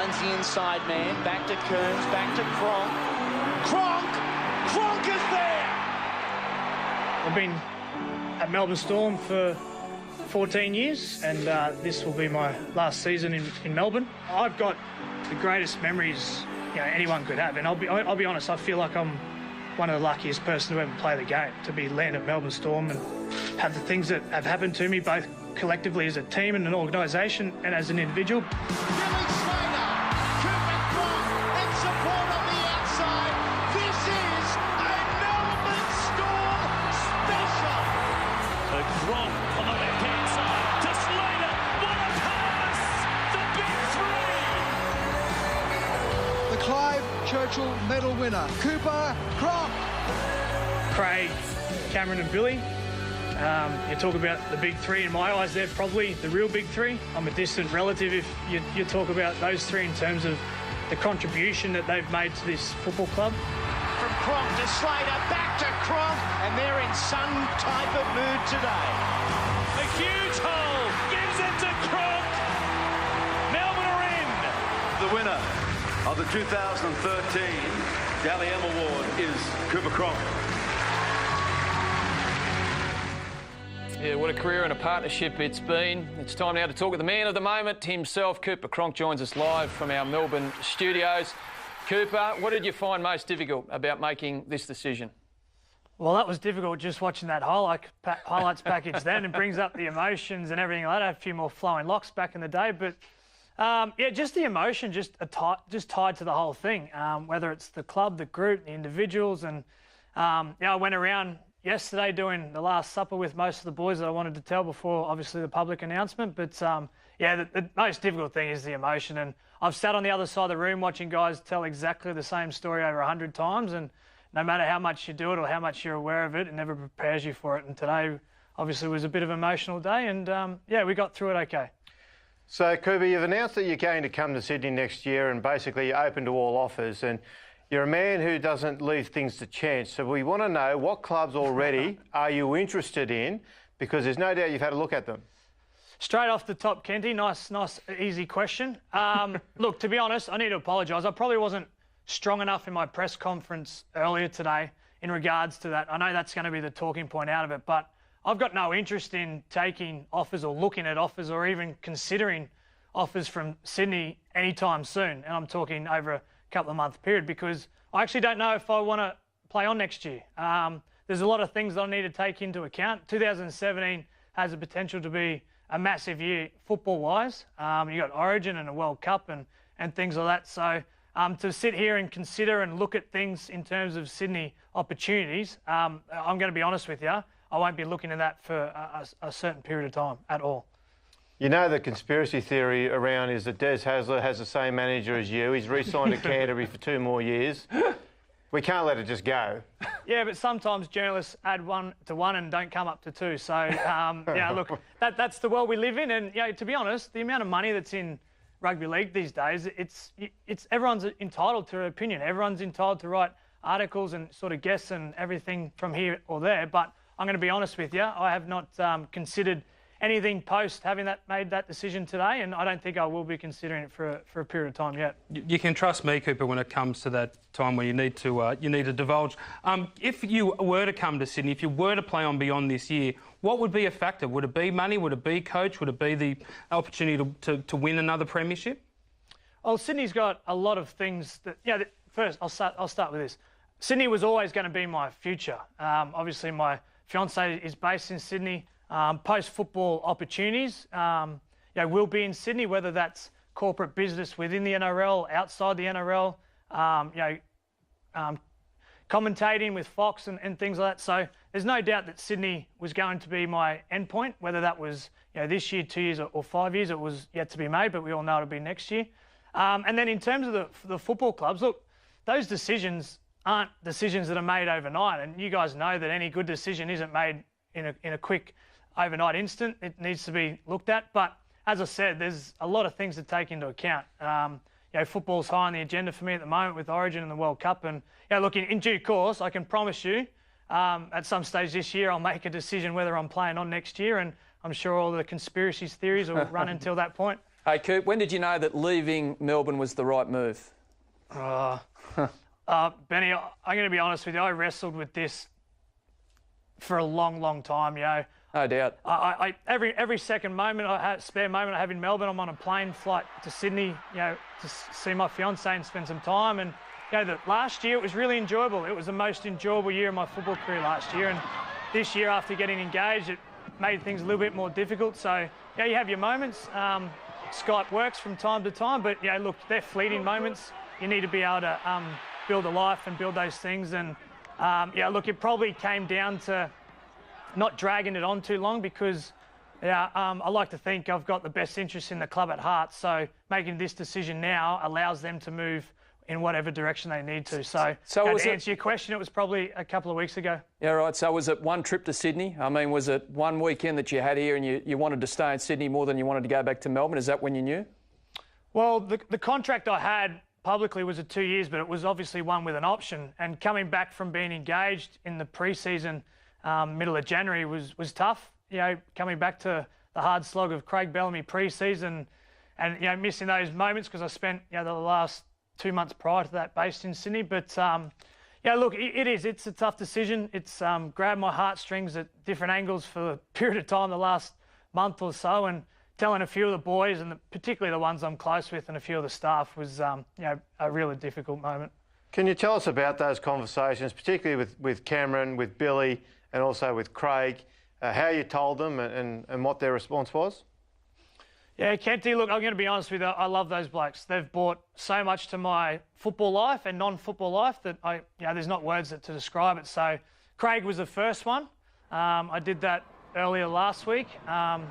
finds the inside man. Back to Kearns, back to Cronk. Cronk is there! I've been at Melbourne Storm for 14 years, and this will be my last season in Melbourne. I've got the greatest memories anyone could have, and I'll be honest, I feel like I'm one of the luckiest person to ever play the game, to be land at Melbourne Storm and have the things that have happened to me, both collectively as a team and an organisation and as an individual. Cronk on the left-hand side to Slater. What a pass! The big three! The Clive Churchill Medal winner, Cooper Cronk. Craig, Cameron and Billy. You talk about the big three. In my eyes, they're probably the real big three. I'm a distant relative if you talk about those three in terms of the contribution that they've made to this football club. From Cronk to Slater, back to Cronk, and they're in some type of mood today. A huge hole, gives it to Cronk. Melbourne are in. The winner of the 2013 Dally M Award is Cooper Cronk. Yeah, what a career and a partnership it's been. It's time now to talk with the man of the moment himself. Cooper Cronk joins us live from our Melbourne studios. Cooper, what did you find most difficult about making this decision? Well, that was difficult just watching that highlights package then. It brings up the emotions and everything like that. I had a few more flowing locks back in the day. But, yeah, just the emotion just tied to the whole thing, whether it's the club, the group, the individuals. And, I went around yesterday doing the Last Supper with most of the boys that I wanted to tell before, obviously, the public announcement. But, yeah, the most difficult thing is the emotion. And I've sat on the other side of the room watching guys tell exactly the same story over 100 times. And no matter how much you do it or how much you're aware of it, it never prepares you for it. And today, obviously, was a bit of an emotional day. And, yeah, we got through it okay. So, Cooper, you've announced that you're going to come to Sydney next year and basically you're open to all offers. And you're a man who doesn't leave things to chance. So we want to know what clubs already are you interested in, because there's no doubt you've had a look at them. Straight off the top, Kenty, nice, easy question. Look, to be honest, I need to apologise. I probably wasn't strong enough in my press conference earlier today in regards to that. I know that's going to be the talking point out of it, but I've got no interest in taking offers or looking at offers or even considering offers from Sydney anytime soon. And I'm talking over a couple of month period, because I actually don't know if I want to play on next year. There's a lot of things that I need to take into account. 2017 has the potential to be a massive year football-wise. You got Origin and a World Cup and things like that. So to sit here and consider and look at things in terms of Sydney opportunities, I'm going to be honest with you, I won't be looking at that for a certain period of time at all. You know the conspiracy theory around is that Des Hasler has the same manager as you. He's re-signed to Canterbury for 2 more years. We can't let it just go. Yeah, but sometimes journalists add 1 to 1 and don't come up to 2. So, yeah, look, that's the world we live in. And, to be honest, the amount of money that's in rugby league these days, it's everyone's entitled to an opinion. Everyone's entitled to write articles and sort of guess and everything from here or there. But I'm going to be honest with you, I have not considered anything post having made that decision today, and I don't think I will be considering it for a period of time yet. You can trust me, Cooper, when it comes to that time when you need to divulge. If you were to come to Sydney, if you were to play on beyond this year, what would be a factor? Would it be money? Would it be coach? Would it be the opportunity to win another premiership? Well, Sydney's got a lot of things that. First, I'll start with this. Sydney was always going to be my future. Obviously, my fiance is based in Sydney. Post-football opportunities will be in Sydney, whether that's corporate business within the NRL, outside the NRL, commentating with Fox and things like that. So there's no doubt that Sydney was going to be my endpoint, whether that was this year, 2 years or 5 years. It was yet to be made, but we all know it'll be next year. And then in terms of the football clubs, look, those decisions aren't decisions that are made overnight. And you guys know that any good decision isn't made in a quick overnight instant. It needs to be looked at. But as I said, there's a lot of things to take into account. Football's high on the agenda for me at the moment with Origin and the World Cup. And look, in due course, I can promise you at some stage this year, I'll make a decision whether I'm playing on next year. And I'm sure all the conspiracy theories will run until that point. Hey, Coop, when did you know that leaving Melbourne was the right move? Benny, I'm going to be honest with you. I wrestled with this for a long, long time, No doubt. Every second moment spare moment I have in Melbourne, I'm on a plane flight to Sydney, to see my fiancée and spend some time. And last year it was really enjoyable. It was the most enjoyable year of my football career last year. And this year, after getting engaged, it made things a little bit more difficult. So you have your moments. Skype works from time to time, but look, they're fleeting moments. You need to be able to build a life and build those things. And look, it probably came down to not dragging it on too long because I like to think I've got the best interest in the club at heart. So making this decision now allows them to move in whatever direction they need to. So to answer your question, it was probably a couple of weeks ago. Yeah, right. So was it one trip to Sydney? I mean, was it one weekend that you had here and you wanted to stay in Sydney more than you wanted to go back to Melbourne? Is that when you knew? Well, the contract I had publicly was 2 years, but it was obviously one with an option. And coming back from being engaged in the pre-season, middle of January, was tough. Coming back to the hard slog of Craig Bellamy pre-season and missing those moments because I spent the last 2 months prior to that based in Sydney. But look, it's a tough decision. It's grabbed my heartstrings at different angles for a period of time the last month or so, and telling a few of the boys, and particularly the ones I'm close with and a few of the staff, was a really difficult moment. Can you tell us about those conversations, particularly with Cameron, with Billy, and also with Craig, how you told them and what their response was? Yeah, Kenty, look, I'm going to be honest with you. I love those blokes. They've brought so much to my football life and non-football life that there's not words to describe it. So Craig was the first one. I did that earlier last week. I've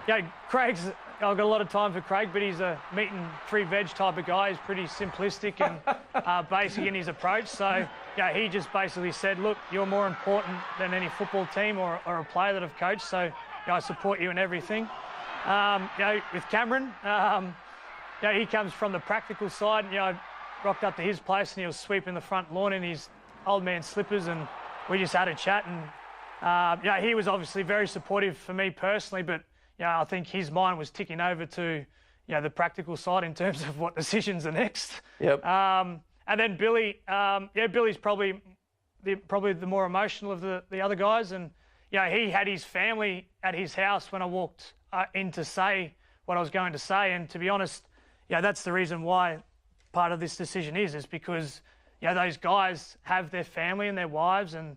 got a lot of time for Craig, but he's a meat and three veg type of guy. He's pretty simplistic and basic in his approach. So he just basically said, look, you're more important than any football team or a player that I've coached. So I support you in everything. With Cameron, he comes from the practical side. I rocked up to his place and he was sweeping the front lawn in his old man slippers, and we just had a chat. And he was obviously very supportive for me personally, but I think his mind was ticking over to the practical side in terms of what decisions are next. Yep. And then Billy, Billy's probably the more emotional of the other guys, and he had his family at his house when I walked in to say what I was going to say. And to be honest, that's the reason why part of this decision is because those guys have their family and their wives and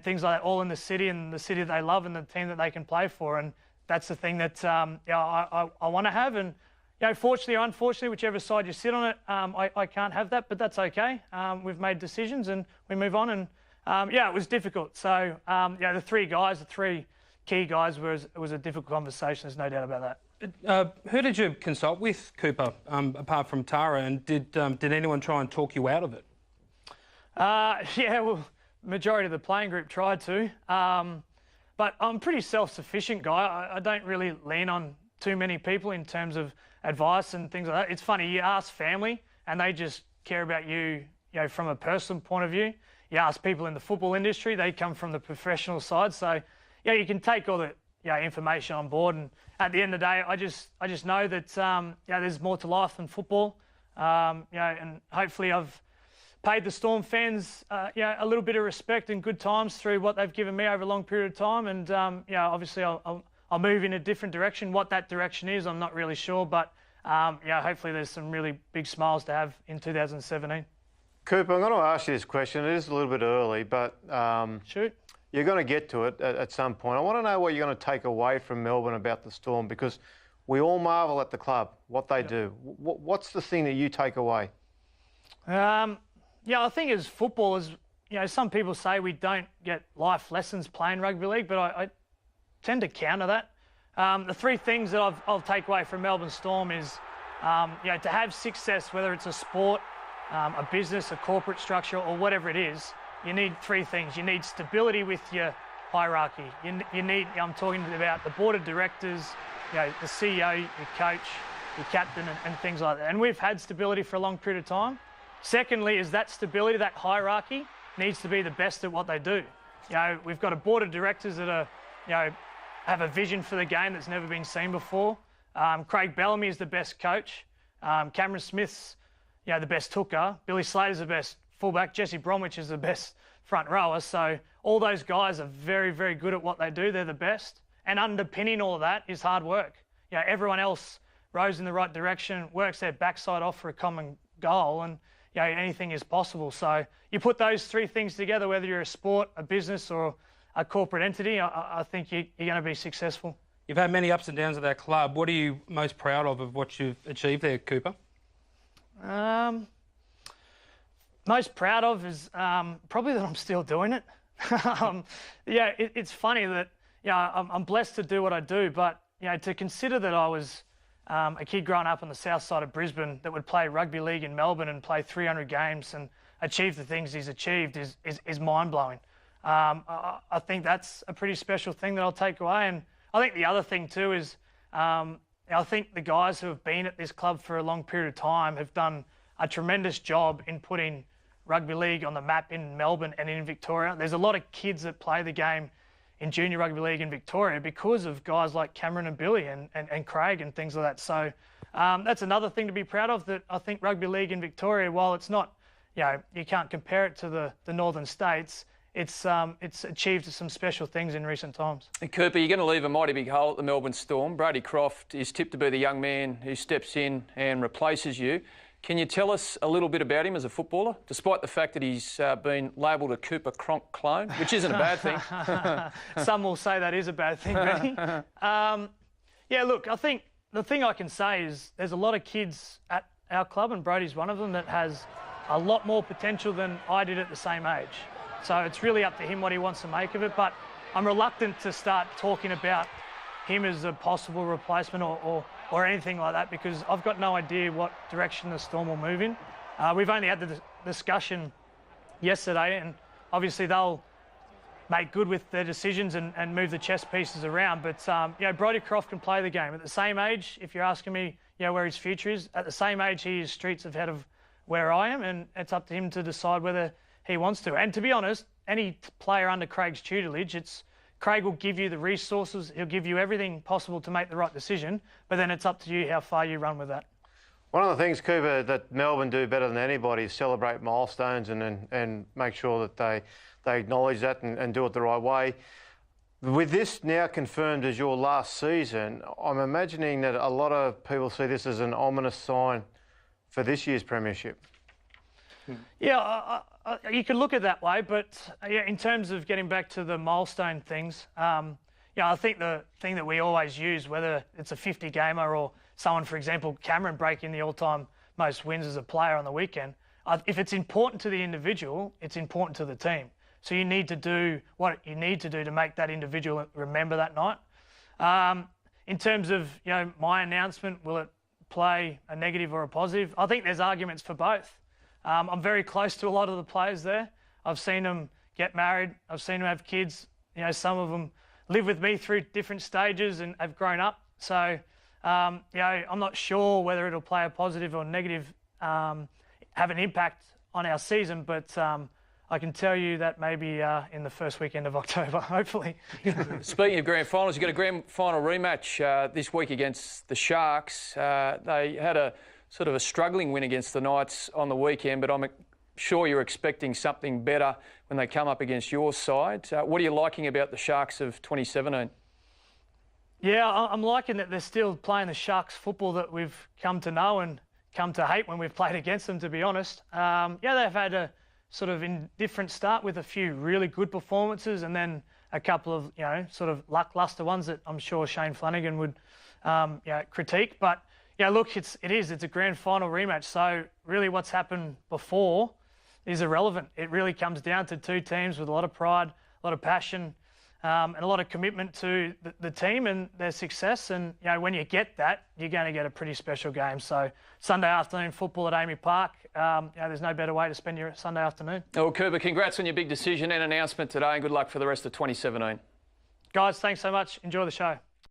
things like that all in the city, and the city that they love and the team that they can play for. And that's the thing that I want to have. And fortunately or unfortunately, whichever side you sit on it, I can't have that, but that's okay. We've made decisions and we move on. And it was difficult. So the three key guys, it was a difficult conversation. There's no doubt about that. Who did you consult with, Cooper, apart from Tara, and did anyone try and talk you out of it? Majority of the playing group tried to. But I'm a pretty self-sufficient guy. I don't really lean on too many people in terms of advice and things like that. It's funny, you ask family and they just care about you, from a personal point of view. You ask people in the football industry, they come from the professional side. So, you can take all the information on board. And at the end of the day, I just know that there's more to life than football. And hopefully I've paid the Storm fans, a little bit of respect and good times through what they've given me over a long period of time. And obviously I'll move in a different direction. What that direction is, I'm not really sure. But hopefully there's some really big smiles to have in 2017. Cooper, I'm going to ask you this question. It is a little bit early, but shoot. You're going to get to it at some point. I want to know what you're going to take away from Melbourne about the Storm, because we all marvel at the club, what they do. What's the thing that you take away? I think as footballers, some people say we don't get life lessons playing rugby league, but I tend to counter that. The three things that I'll take away from Melbourne Storm is, to have success, whether it's a sport, a business, a corporate structure, or whatever it is, you need three things. You need stability with your hierarchy. You need, I'm talking about the board of directors, the CEO, your coach, your captain, and things like that. And we've had stability for a long period of time. Secondly, is that stability, that hierarchy, needs to be the best at what they do. We've got a board of directors that are, have a vision for the game that's never been seen before. Craig Bellamy is the best coach. Cameron Smith's, the best hooker. Billy Slater's the best fullback. Jesse Bromwich is the best front rower. So all those guys are very, very good at what they do. They're the best. And underpinning all of that is hard work. Everyone else rows in the right direction, works their backside off for a common goal, and anything is possible. So you put those three things together, whether you're a sport, a business, or a corporate entity, I think you're going to be successful. You've had many ups and downs at that club. What are you most proud of what you've achieved there, Cooper? Most proud of is probably that I'm still doing it. It's funny that I'm blessed to do what I do, but to consider that I was a kid growing up on the south side of Brisbane that would play rugby league in Melbourne and play 300 games and achieve the things he's achieved is mind-blowing. I think that's a pretty special thing that I'll take away. And I think the other thing too is I think the guys who have been at this club for a long period of time have done a tremendous job in putting rugby league on the map in Melbourne and in Victoria. There's a lot of kids that play the game in junior rugby league in Victoria because of guys like Cameron and Billy and Craig and things like that. So that's another thing to be proud of, that I think rugby league in Victoria, while it's not, you can't compare it to the northern states, it's achieved some special things in recent times. And Cooper, you're going to leave a mighty big hole at the Melbourne Storm. Brady Croft is tipped to be the young man who steps in and replaces you. Can you tell us a little bit about him as a footballer, despite the fact that he's been labelled a Cooper Cronk clone, which isn't a bad thing? Some will say that is a bad thing, Benny. Look, I think the thing I can say is there's a lot of kids at our club, and Brody's one of them, that has a lot more potential than I did at the same age. So it's really up to him what he wants to make of it. But I'm reluctant to start talking about him as a possible replacement or anything like that, because I've got no idea what direction the Storm will move in. We've only had the discussion yesterday, and obviously they'll make good with their decisions and move the chess pieces around. But Brody Croft can play the game. At the same age, if you're asking me where his future is, at the same age he is streets ahead of where I am, and it's up to him to decide whether he wants to. And to be honest, any player under Craig's tutelage, Craig will give you the resources, he'll give you everything possible to make the right decision, but then it's up to you how far you run with that. One of the things, Cooper, that Melbourne do better than anybody is celebrate milestones and make sure that they acknowledge that and do it the right way. With this now confirmed as your last season, I'm imagining that a lot of people see this as an ominous sign for this year's premiership. Yeah, you could look at it that way, but in terms of getting back to the milestone things, I think the thing that we always use, whether it's a 50-gamer or someone, for example, Cameron breaking the all-time most wins as a player on the weekend, if it's important to the individual, it's important to the team. So you need to do what you need to do to make that individual remember that night. In terms of my announcement, will it play a negative or a positive? I think there's arguments for both. I'm very close to a lot of the players there. I've seen them get married. I've seen them have kids. Some of them live with me through different stages and have grown up. So, I'm not sure whether it'll play a positive or negative, have an impact on our season, but I can tell you that maybe in the first weekend of October, hopefully. Speaking of grand finals, you've got a grand final rematch this week against the Sharks. They had a sort of a struggling win against the Knights on the weekend, but I'm sure you're expecting something better when they come up against your side. What are you liking about the Sharks of 2017? Yeah, I'm liking that they're still playing the Sharks football that we've come to know and come to hate when we've played against them, to be honest. They've had a sort of indifferent start with a few really good performances and then a couple of, sort of lacklustre ones that I'm sure Shane Flanagan would critique. But look, it's a grand final rematch. So really what's happened before is irrelevant. It really comes down to two teams with a lot of pride, a lot of passion, and a lot of commitment to the team and their success. And, when you get that, you're going to get a pretty special game. So Sunday afternoon football at Amy Park, there's no better way to spend your Sunday afternoon. Well, Cooper, congrats on your big decision and announcement today, and good luck for the rest of 2017. Guys, thanks so much. Enjoy the show.